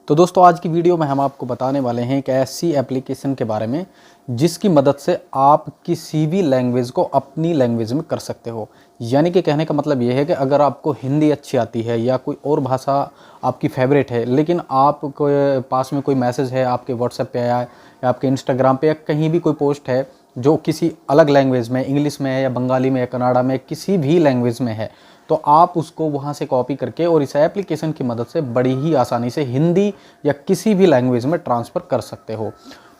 तो दोस्तों आज की वीडियो में हम आपको बताने वाले हैं एक ऐसी एप्लीकेशन के बारे में जिसकी मदद से आप किसी भी लैंग्वेज को अपनी लैंग्वेज में कर सकते हो। यानी कि कहने का मतलब ये है कि अगर आपको हिंदी अच्छी आती है या कोई और भाषा आपकी फेवरेट है, लेकिन आपको पास में कोई मैसेज है आपके व्हाट्सएप पे आया या आपके इंस्टाग्राम पे या कहीं भी कोई पोस्ट है जो किसी अलग लैंग्वेज में, इंग्लिश में है या बंगाली में या कन्नड़ा में, किसी भी लैंग्वेज में है, तो आप उसको वहाँ से कॉपी करके और इस एप्लीकेशन की मदद से बड़ी ही आसानी से हिंदी या किसी भी लैंग्वेज में ट्रांसफ़र कर सकते हो।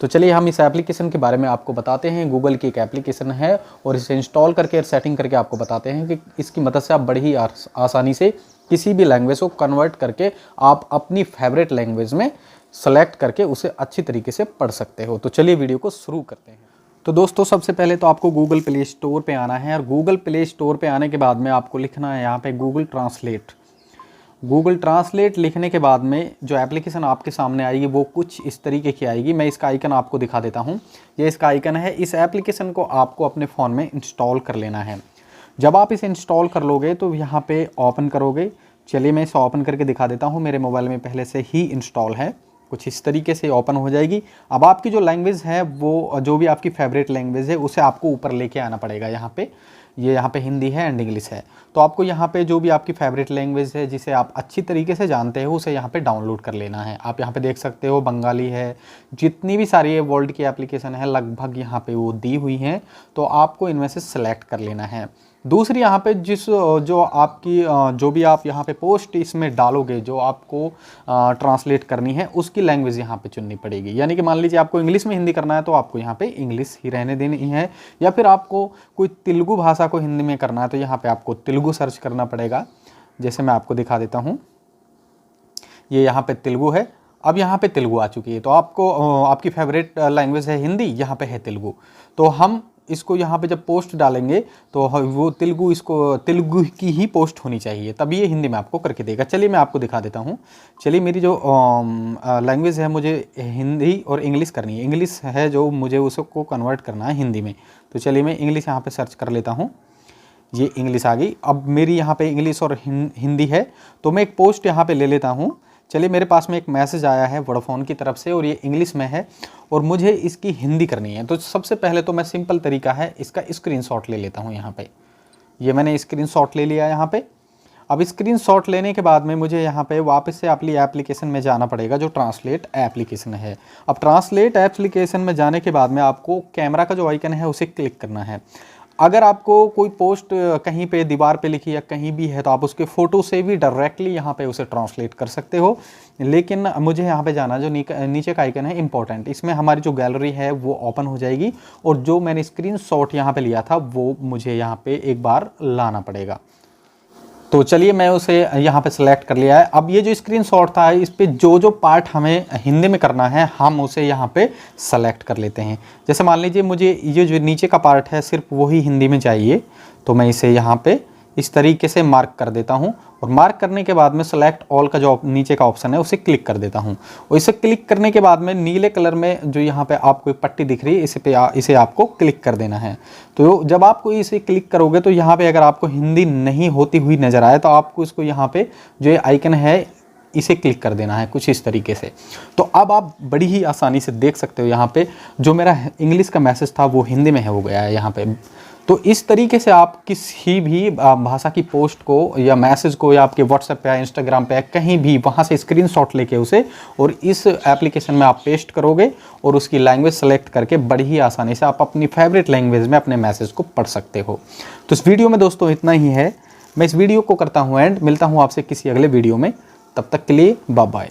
तो चलिए हम इस एप्लीकेशन के बारे में आपको बताते हैं। गूगल की एक एप्लीकेशन है और इसे इंस्टॉल करके सेटिंग करके आपको बताते हैं कि इसकी मदद से आप बड़ी ही आसानी से किसी भी लैंग्वेज को कन्वर्ट करके आप अपनी फेवरेट लैंग्वेज में सेलेक्ट करके उसे अच्छी तरीके से पढ़ सकते हो। तो चलिए वीडियो को शुरू करते हैं। तो दोस्तों सबसे पहले तो आपको गूगल प्ले स्टोर पे आना है और गूगल प्ले स्टोर पे आने के बाद में आपको लिखना है यहाँ पे गूगल ट्रांसलेट। गूगल ट्रांसलेट लिखने के बाद में जो एप्लीकेशन आपके सामने आएगी वो कुछ इस तरीके की आएगी। मैं इसका आइकन आपको दिखा देता हूँ। ये इसका आइकन है। इस एप्लीकेशन को आपको अपने फ़ोन में इंस्टॉल कर लेना है। जब आप इसे इंस्टॉल कर लोगे तो यहाँ पर ओपन करोगे। चलिए मैं इसे ओपन करके दिखा देता हूँ। मेरे मोबाइल में पहले से ही इंस्टॉल है। कुछ इस तरीके से ओपन हो जाएगी। अब आपकी जो लैंग्वेज है वो जो भी आपकी फेवरेट लैंग्वेज है उसे आपको ऊपर लेके आना पड़ेगा। यहाँ पे हिंदी है एंड इंग्लिश है, तो आपको यहाँ पे जो भी आपकी फेवरेट लैंग्वेज है जिसे आप अच्छी तरीके से जानते हो उसे यहाँ पे डाउनलोड कर लेना है। आप यहाँ पे देख सकते हो बंगाली है, जितनी भी सारी वर्ल्ड की एप्लीकेशन है लगभग यहाँ पे वो दी हुई हैं, तो आपको इनमें से सेलेक्ट कर लेना है। दूसरी यहाँ पे जो भी आप यहाँ पे पोस्ट इसमें डालोगे, जो आपको ट्रांसलेट करनी है उसकी लैंग्वेज यहाँ पे चुननी पड़ेगी। यानी कि मान लीजिए आपको इंग्लिश में हिंदी करना है तो आपको यहाँ पे इंग्लिश ही रहने देनी है, या फिर आपको कोई तेलुगु भाषा को हिंदी में करना है तो यहाँ पे आपको तेलुगु सर्च करना पड़ेगा। जैसे मैं आपको दिखा देता हूँ, ये यहाँ पे तेलुगु है। अब यहाँ पे तेलुगु आ चुकी है, तो आपको आपकी फेवरेट लैंग्वेज है हिंदी, यहाँ पे है तेलुगु। तो हम इसको यहाँ पे जब पोस्ट डालेंगे तो वो तेलुगु की ही पोस्ट होनी चाहिए, तभी ये हिंदी में आपको करके देगा। चलिए मैं आपको दिखा देता हूँ। चलिए मेरी जो लैंग्वेज है मुझे हिंदी और इंग्लिश करनी है। इंग्लिश है जो मुझे उसको कन्वर्ट करना है हिंदी में, तो चलिए मैं इंग्लिश यहाँ पे सर्च कर लेता हूँ। ये इंग्लिश आ गई। अब मेरी यहाँ पे इंग्लिश और हिंदी है, तो मैं एक पोस्ट यहाँ पे ले लेता हूँ। चलिए मेरे पास में एक मैसेज आया है वोडाफोन की तरफ से और ये इंग्लिश में है और मुझे इसकी हिंदी करनी है। तो सबसे पहले तो मैं सिंपल तरीका है इसका स्क्रीनशॉट ले लेता हूँ। यहाँ पे ये मैंने स्क्रीनशॉट ले लिया यहाँ पे। अब स्क्रीनशॉट लेने के बाद में मुझे यहाँ पे वापस से अपनी एप्लीकेशन में जाना पड़ेगा जो ट्रांसलेट एप्लीकेशन है। अब ट्रांसलेट एप्लीकेशन में जाने के बाद में आपको कैमरा का जो आइकन है उसे क्लिक करना है। अगर आपको कोई पोस्ट कहीं पे दीवार पे लिखी या कहीं भी है तो आप उसके फ़ोटो से भी डायरेक्टली यहाँ पे उसे ट्रांसलेट कर सकते हो, लेकिन मुझे यहाँ पे जाना जो नीचे का आइकन है इंपॉर्टेंट, इसमें हमारी जो गैलरी है वो ओपन हो जाएगी और जो मैंने स्क्रीनशॉट यहाँ पे लिया था वो मुझे यहाँ पे एक बार लाना पड़ेगा। तो चलिए मैं उसे यहाँ पे सिलेक्ट कर लिया है। अब ये जो स्क्रीनशॉट था इस पे जो पार्ट हमें हिंदी में करना है हम उसे यहाँ पे सेलेक्ट कर लेते हैं। जैसे मान लीजिए मुझे ये जो नीचे का पार्ट है सिर्फ वही हिंदी में चाहिए, तो मैं इसे यहाँ पे इस तरीके से मार्क कर देता हूँ और मार्क करने के बाद में सेलेक्ट ऑल का जो नीचे का ऑप्शन है उसे क्लिक कर देता हूँ। और इसे क्लिक करने के बाद में नीले कलर में जो यहाँ पे आपको एक पट्टी दिख रही है इसे आपको क्लिक कर देना है। तो जब आपको इसे क्लिक करोगे तो यहाँ पे अगर आपको हिंदी नहीं होती हुई नज़र आए तो आपको इसको यहाँ पे जो ये आइकन है इसे क्लिक कर देना है कुछ इस तरीके से। तो अब आप बड़ी ही आसानी से देख सकते हो यहाँ पे जो मेरा इंग्लिश का मैसेज था वो हिंदी में हो गया है यहाँ पे। तो इस तरीके से आप किसी भी भाषा की पोस्ट को या मैसेज को या आपके व्हाट्सएप पे या इंस्टाग्राम पे कहीं भी वहाँ से स्क्रीनशॉट लेके उसे और इस एप्लीकेशन में आप पेस्ट करोगे और उसकी लैंग्वेज सेलेक्ट करके बड़ी ही आसानी से आप अपनी फेवरेट लैंग्वेज में अपने मैसेज को पढ़ सकते हो। तो इस वीडियो में दोस्तों इतना ही है। मैं इस वीडियो को करता हूँ एंड मिलता हूँ आपसे किसी अगले वीडियो में। तब तक के लिए बाय बाय।